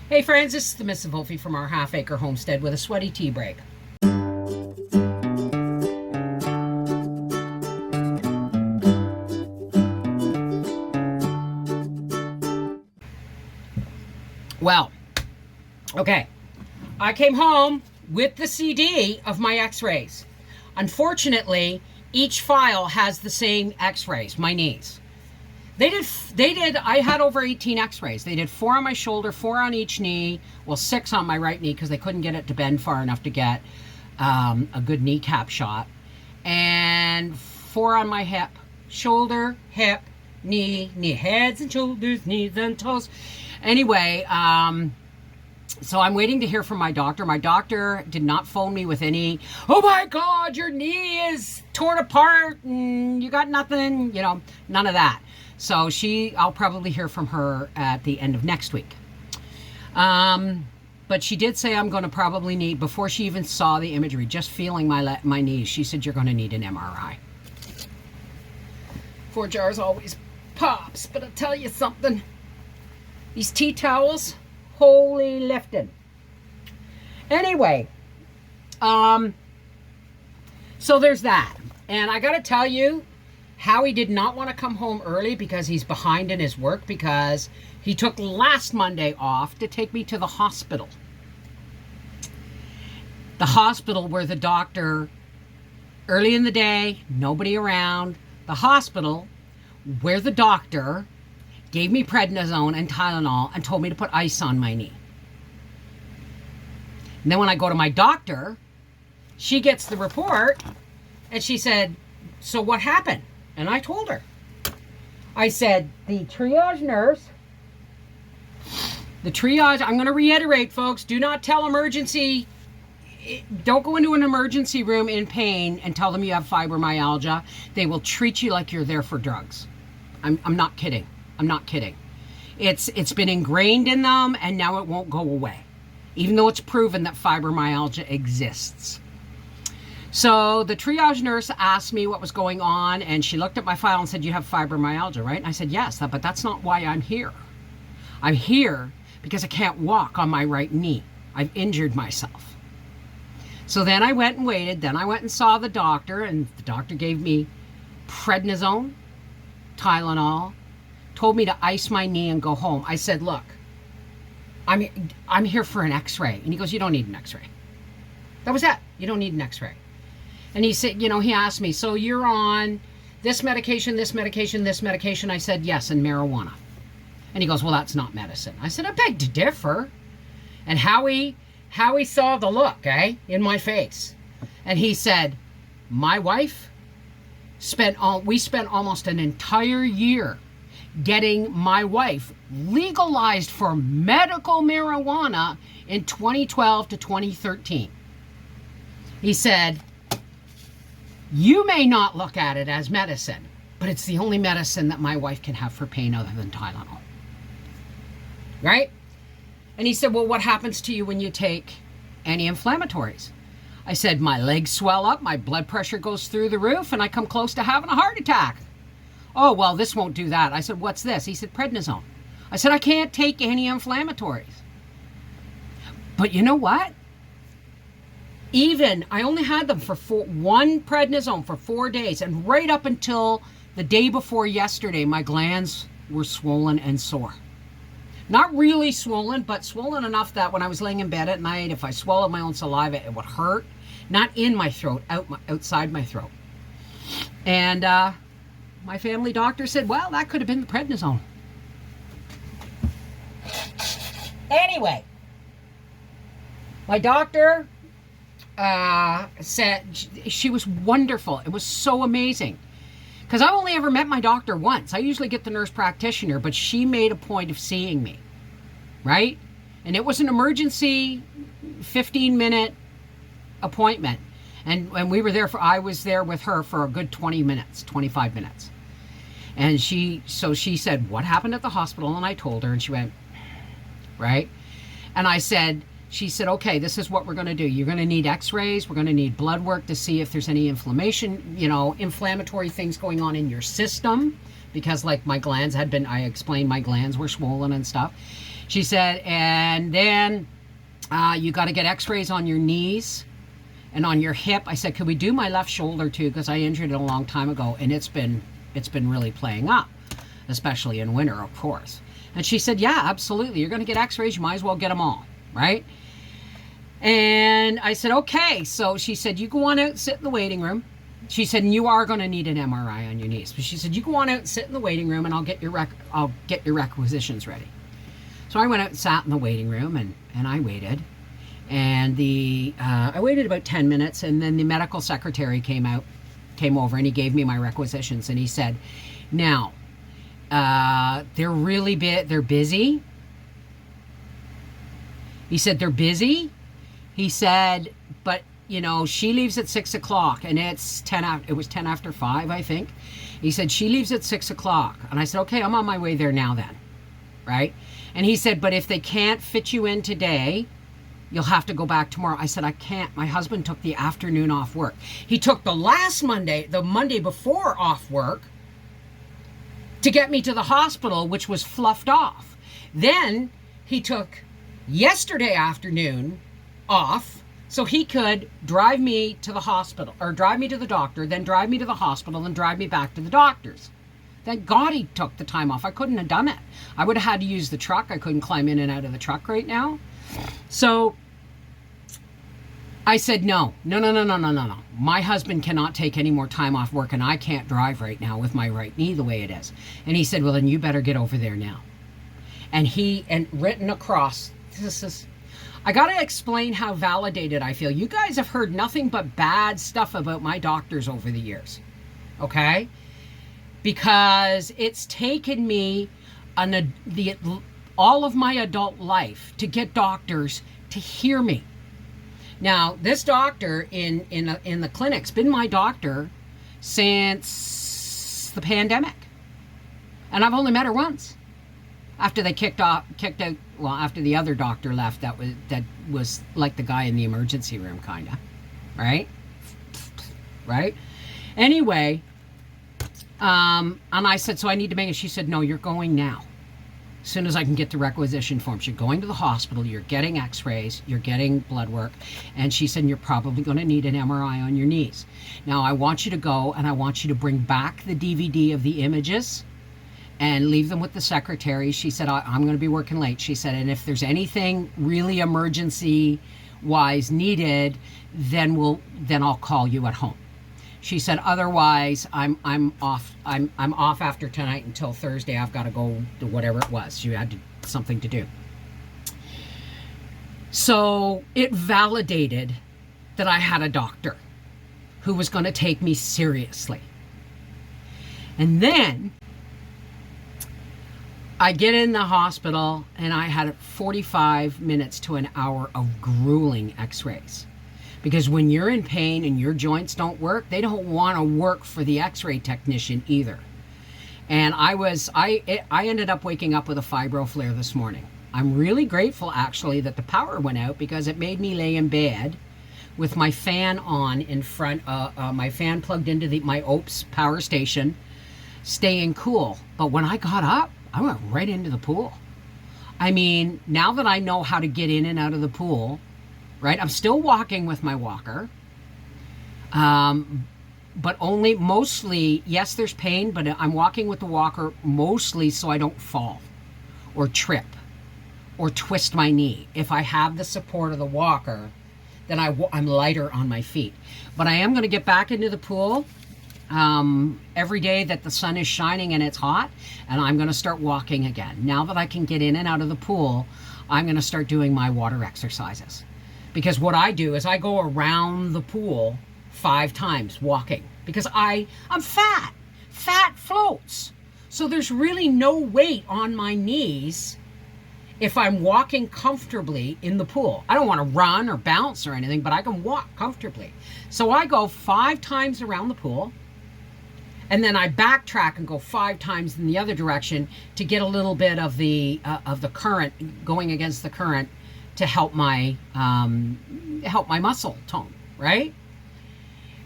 Hey friends, this is the Miss Wolfie from our half-acre homestead with a sweaty tea break. Well, okay, I came home with the CD of my X-rays. Unfortunately, each file has the same X-rays, my knees. I had over 18 X-rays. They did 4 on my shoulder, 4 on each knee, well, 6 on my right knee because they couldn't get it to bend far enough to get a good kneecap shot, and 4 on my hip, shoulder, hip, knee, heads and shoulders, knees and toes. Anyway, so I'm waiting to hear from my doctor. My doctor did not phone me with any, oh my God, your knee is torn apart and you got nothing, none of that. So I'll probably hear from her at the end of next week. But she did say I'm going to probably need, before she even saw the imagery, just feeling my knees, she said, you're going to need an MRI. 4 jars always pops, but I'll tell you something. These tea towels, holy lifting. Anyway, so there's that. And I got to tell you, Howie did not want to come home early because he's behind in his work, because he took last Monday off to take me to the hospital. The hospital where the doctor, early in the day, nobody around, the hospital where the doctor gave me prednisone and Tylenol and told me to put ice on my knee. And then when I go to my doctor, she gets the report and she said, so what happened? And I told her. I said, I'm going to reiterate, folks, do not tell don't go into an emergency room in pain and tell them you have fibromyalgia. They will treat you like you're there for drugs. I'm not kidding. I'm not kidding. It's been ingrained in them and now it won't go away, even though it's proven that fibromyalgia exists. So the triage nurse asked me what was going on, and she looked at my file and said, you have fibromyalgia, right? And I said, yes, but that's not why I'm here. I'm here because I can't walk on my right knee. I've injured myself. So then I went and waited. Then I went and saw the doctor, and the doctor gave me prednisone, Tylenol, told me to ice my knee and go home. I said, look, I'm here for an X-ray. And he goes, you don't need an X-ray. That was it. You don't need an X-ray. And he said, he asked me, so you're on this medication, this medication, this medication? I said, yes, and marijuana. And he goes, well, that's not medicine. I said, I beg to differ. And Howie saw the look, in my face. And he said, my wife we spent almost an entire year getting my wife legalized for medical marijuana in 2012 to 2013. He said, you may not look at it as medicine, but it's the only medicine that my wife can have for pain other than Tylenol. Right? And he said, well, what happens to you when you take anti-inflammatories? I said, my legs swell up, my blood pressure goes through the roof, and I come close to having a heart attack. Oh, well, this won't do that. I said, what's this? He said, prednisone. I said, I can't take anti-inflammatories. But you know what? I only had them for one prednisone for 4 days, and right up until the day before yesterday, my glands were swollen and sore. Not really swollen, but swollen enough that when I was laying in bed at night, if I swallowed my own saliva, it would hurt. Not in my throat, outside my throat. And my family doctor said, well, that could have been the prednisone. Anyway, my doctor said she was wonderful. It was so amazing. Because I've only ever met my doctor once. I usually get the nurse practitioner, but she made a point of seeing me, right? And it was an emergency 15-minute appointment. And I was there with her for a good 20 minutes, 25 minutes. And she said, what happened at the hospital? And I told her, and she went, right? And she said, okay, this is what we're going to do. You're going to need X-rays. We're going to need blood work to see if there's any inflammation, inflammatory things going on in your system. Because like my glands I explained my glands were swollen and stuff. She said, and then you got to get X-rays on your knees and on your hip. I said, could we do my left shoulder too? Because I injured it a long time ago, and it's been really playing up, especially in winter, of course. And she said, yeah, absolutely. You're going to get X-rays. You might as well get them all, right? And I said, okay. So she said, you go on out and sit in the waiting room. She said, and you are going to need an MRI on your knees. But she said, you go on out and sit in the waiting room, and I'll get your requisitions ready. So I went out and sat in the waiting room, and I waited. And I waited about 10 minutes, and then the medical secretary came over, and he gave me my requisitions, and he said, now, they're busy. He said, they're busy. He said, but, you know, she leaves at 6 o'clock, and it was 10 after 5, I think. He said, she leaves at 6 o'clock. And I said, okay, I'm on my way there now then, right? And he said, but if they can't fit you in today, you'll have to go back tomorrow. I said, I can't. My husband took the afternoon off work. He took the Monday before off work to get me to the hospital, which was fluffed off. Then he took yesterday afternoon off so he could drive me to the hospital, or drive me to the doctor, then drive me to the hospital, and drive me back to the doctor's. Thank God he took the time off. I couldn't have done it. I would have had to use the truck. I couldn't climb in and out of the truck right now. So I said, no. My husband cannot take any more time off work, and I can't drive right now with my right knee the way it is. And he said, well, then you better get over there now. And written across, I got to explain how validated I feel. You guys have heard nothing but bad stuff about my doctors over the years, okay? Because it's taken me all of my adult life to get doctors to hear me. Now, this doctor in the clinic's been my doctor since the pandemic, and I've only met her once. After they kicked out, well, after the other doctor left, that was like the guy in the emergency room, kind of, right? Anyway, and I said, so I need to make it. She said, no, you're going now. As soon as I can get the requisition forms, you're going to the hospital, you're getting X-rays, you're getting blood work. And she said, you're probably going to need an MRI on your knees. Now, I want you to go, and I want you to bring back the DVD of the images and leave them with the secretary. She said, I'm going to be working late. She said, and if there's anything really emergency-wise needed, then I'll call you at home. She said, otherwise, I'm off. I'm off after tonight until Thursday. I've got to go to whatever it was. She had something to do. So it validated that I had a doctor who was going to take me seriously. And then I get in the hospital, and I had 45 minutes to an hour of grueling X-rays. Because when you're in pain and your joints don't work, they don't want to work for the X-ray technician either. And I ended up waking up with a fibro flare this morning. I'm really grateful, actually, that the power went out, because it made me lay in bed with my fan on in front, my fan plugged into my OPS power station, staying cool. But when I got up, I went right into the pool. I mean, now that I know how to get in and out of the pool, right? I'm still walking with my walker, but mostly, yes, there's pain, but I'm walking with the walker mostly so I don't fall or trip or twist my knee. If I have the support of the walker, then I'm lighter on my feet. But I am going to get back into the pool every day that the sun is shining and it's hot, and I'm going to start walking again. Now that I can get in and out of the pool, I'm going to start doing my water exercises. Because what I do is I go around the pool 5 times walking, because I'm fat. Fat floats. So there's really no weight on my knees if I'm walking comfortably in the pool. I don't want to run or bounce or anything, but I can walk comfortably. So I go 5 times around the pool, and then I backtrack and go 5 times in the other direction to get a little bit of the current, going against the current, to help my muscle tone, right?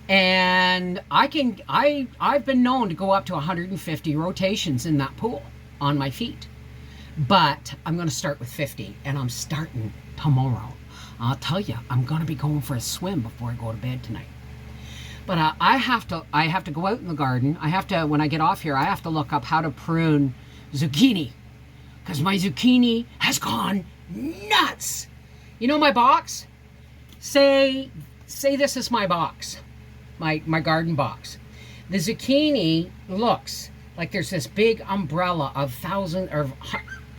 And I've been known to go up to 150 rotations in that pool on my feet. But I'm going to start with 50, and I'm starting tomorrow. I'll tell you, I'm going to be going for a swim before I go to bed tonight. But I have to go out in the garden. When I get off here, I have to look up how to prune zucchini, because my zucchini has gone nuts. You know my box? Say this is my box, my garden box. The zucchini looks like there's this big umbrella of thousands, or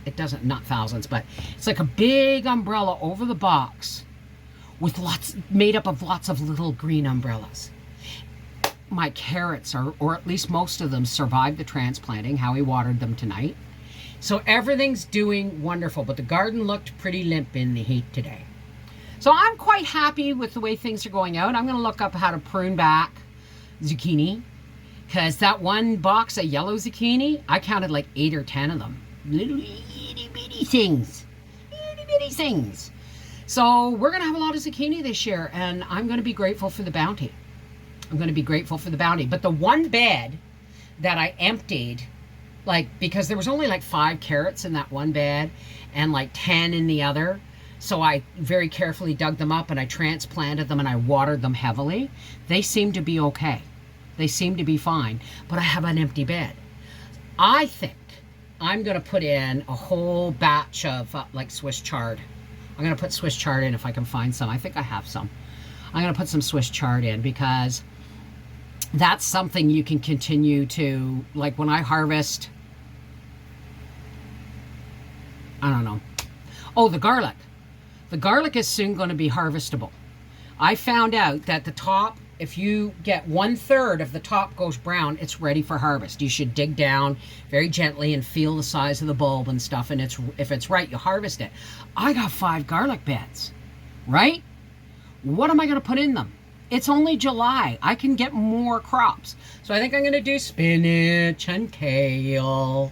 it doesn't, not thousands, but it's like a big umbrella over the box with made up of lots of little green umbrellas. My carrots are, or at least most of them, survived the transplanting. Howie watered them tonight. So everything's doing wonderful, but the garden looked pretty limp in the heat today. So I'm quite happy with the way things are going out. I'm going to look up how to prune back zucchini, because that one box of yellow zucchini, I counted like 8 or 10 of them. Little itty bitty things. Itty bitty things. So we're going to have a lot of zucchini this year, and I'm going to be grateful for the bounty. I'm going to be grateful for the bounty. But the one bed that I emptied, because there was only like 5 carrots in that one bed and like 10 in the other. So I very carefully dug them up and I transplanted them and I watered them heavily. They seem to be okay. They seem to be fine. But I have an empty bed. I think I'm going to put in a whole batch of like Swiss chard. I'm going to put Swiss chard in if I can find some. I think I have some. I'm going to put some Swiss chard in, because that's something you can continue to, like when I harvest, I don't know. Oh, the garlic. The garlic is soon going to be harvestable. I found out that the top, if you get 1/3 of the top goes brown, it's ready for harvest. You should dig down very gently and feel the size of the bulb and stuff, and if it's right, you harvest it. I got 5 garlic beds, right? What am I going to put in them? It's only July. I can get more crops. So I think I'm going to do spinach and kale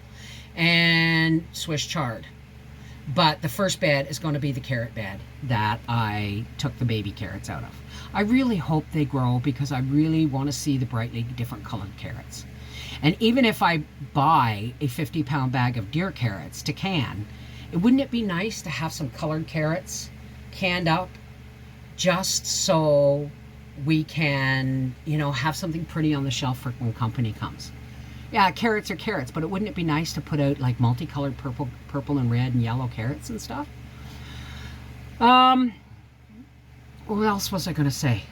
and Swiss chard. But the first bed is going to be the carrot bed that I took the baby carrots out of. I really hope they grow, because I really want to see the brightly different colored carrots. And even if I buy a 50-pound bag of deer carrots to can, wouldn't it be nice to have some colored carrots canned up, just so we can, have something pretty on the shelf for when company comes? Yeah, carrots are carrots, but wouldn't it be nice to put out like multicolored purple and red and yellow carrots and stuff? What else was I going to say?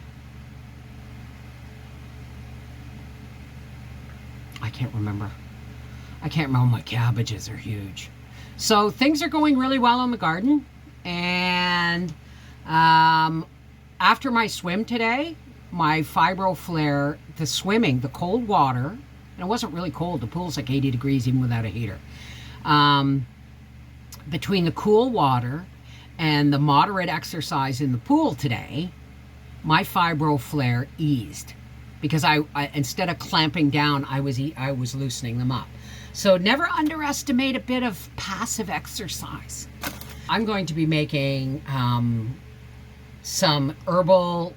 I can't remember. My cabbages are huge. So things are going really well in the garden. And after my swim today, my fibro flare, the cold water, and it wasn't really cold. The pool's like 80 degrees even without a heater. Between the cool water and the moderate exercise in the pool today, my fibro flare eased, because I instead of clamping down, I was loosening them up. So never underestimate a bit of passive exercise. I'm going to be making some herbal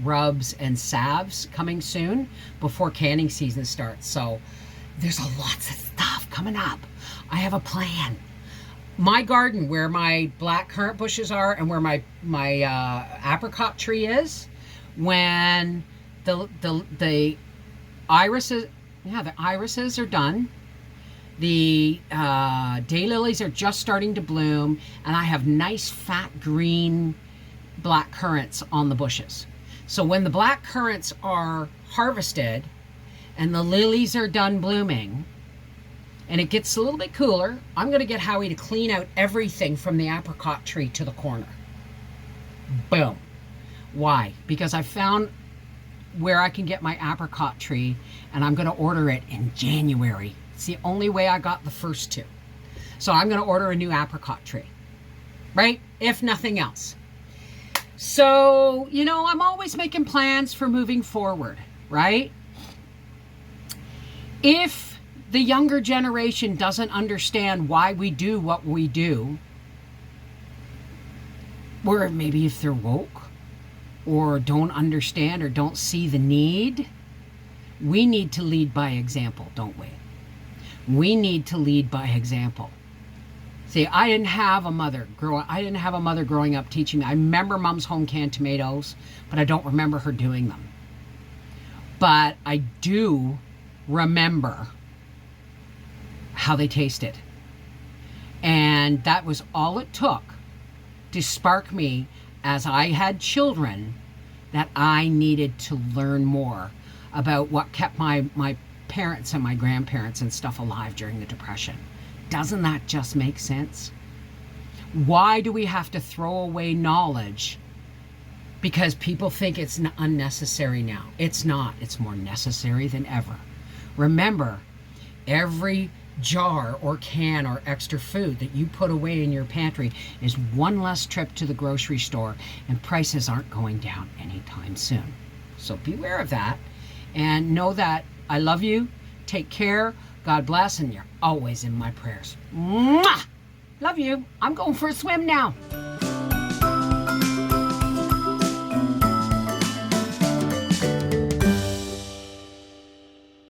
rubs and salves coming soon before canning season starts. So there's lots of stuff coming up. I have a plan. My garden, where my black currant bushes are and where my apricot tree is, when the irises, the irises are done, the daylilies are just starting to bloom, and I have nice fat green black currants on the bushes. So when the black currants are harvested and the lilies are done blooming and it gets a little bit cooler, I'm going to get Howie to clean out everything from the apricot tree to the corner. Boom. Why? Because I found where I can get my apricot tree, and I'm going to order it in January. It's the only way I got the first 2. So I'm going to order a new apricot tree, right? If nothing else. So, I'm always making plans for moving forward, right? If the younger generation doesn't understand why we do what we do, or maybe if they're woke or don't understand or don't see the need, we need to lead by example, don't we? We need to lead by example. See, I didn't have a mother growing up teaching me. I remember Mom's home canned tomatoes, but I don't remember her doing them. But I do remember how they tasted. And that was all it took to spark me, as I had children, that I needed to learn more about what kept my parents and my grandparents and stuff alive during the Depression. Doesn't that just make sense? Why do we have to throw away knowledge because people think it's unnecessary now? It's not. It's more necessary than ever. Remember, every jar or can or extra food that you put away in your pantry is one less trip to the grocery store, and prices aren't going down anytime soon. So beware of that, and know that I love you. Take care. God bless, and you're always in my prayers. Mwah! Love you. I'm going for a swim now.